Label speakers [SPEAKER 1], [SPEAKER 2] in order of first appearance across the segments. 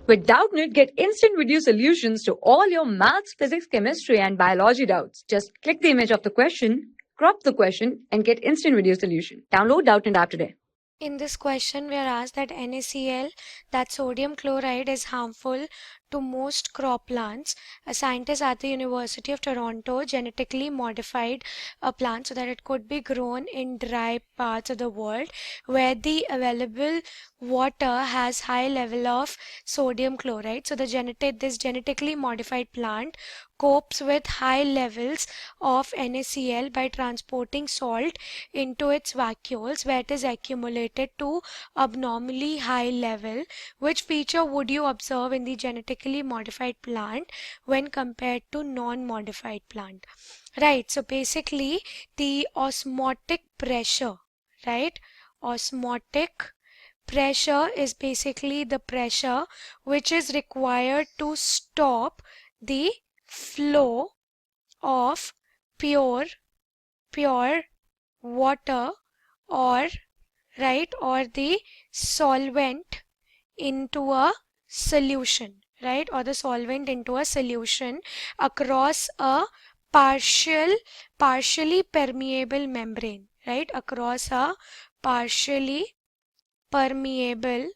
[SPEAKER 1] With Doubtnut, get instant video solutions to all your maths, physics, chemistry, and biology doubts. Just click the image of the question, crop the question, and get instant video solution. Download Doubtnut app today.
[SPEAKER 2] In this question, we are asked that NaCl, that sodium chloride, is harmful to most crop plants. A scientist at the University of Toronto genetically modified a plant so that it could be grown in dry parts of the world where the available water has high level of sodium chloride. So this genetically modified plant copes with high levels of NaCl by transporting salt into its vacuoles where it is accumulated to abnormally high level. Which feature would you observe in the genetically modified plant when compared to non-modified plant? Right, so basically the osmotic pressure, right? Osmotic pressure is basically the pressure which is required to stop the flow of pure water or the solvent into a solution, right, or the solvent into a solution across a partially permeable membrane, right, across a partially permeable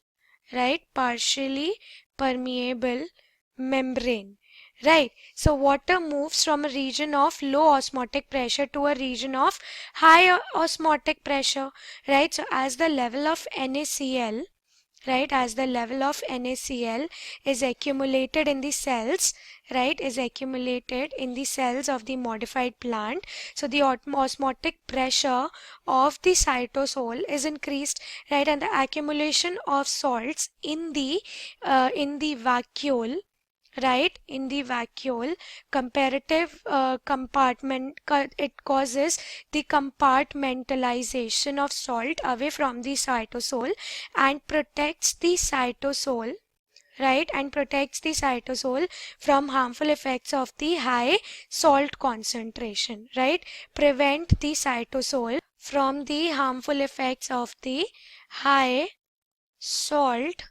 [SPEAKER 2] membrane. Right, so water moves from a region of low osmotic pressure to a region of high osmotic pressure, right? So as the level of NaCl, right, as the level of NaCl is accumulated in the cells, right, is accumulated in the cells of the modified plant, so the osmotic pressure of the cytosol is increased, right, and the accumulation of salts in the vacuole, right, in the vacuole comparative compartment, it causes the compartmentalization of salt away from the cytosol and protects the cytosol, right, and protects the cytosol from harmful effects of the high salt concentration, right, prevent the cytosol from the harmful effects of the high salt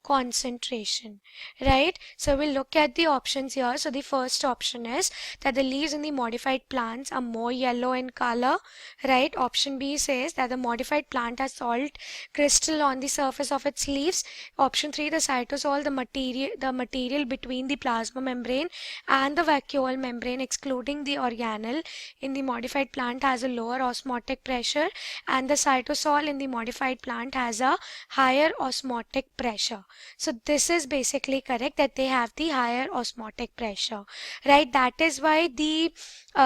[SPEAKER 2] concentration, right? So we'll look at the options here. So the first option is that the leaves in the modified plants are more yellow in color, right? Option B says that the modified plant has salt crystal on the surface of its leaves. Option 3, the cytosol, the material between the plasma membrane and the vacuole membrane excluding the organelle in the modified plant has a lower osmotic pressure, and the cytosol in the modified plant has a higher osmotic pressure. So this is basically correct, that they have the higher osmotic pressure, right? That is why the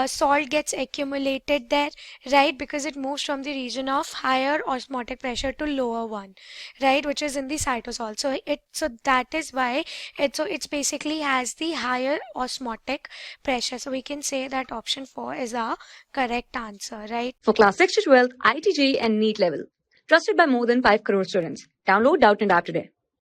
[SPEAKER 2] salt gets accumulated there, right, because it moves from the region of higher osmotic pressure to lower one, right, which is in the cytosol. So that is why it's basically has the higher osmotic pressure. So we can say that option 4 is our correct answer, right?
[SPEAKER 1] For class 6 to 12, IIT JEE and NEET level. Trusted by more than 5 crore students. Download Doubtnut app today.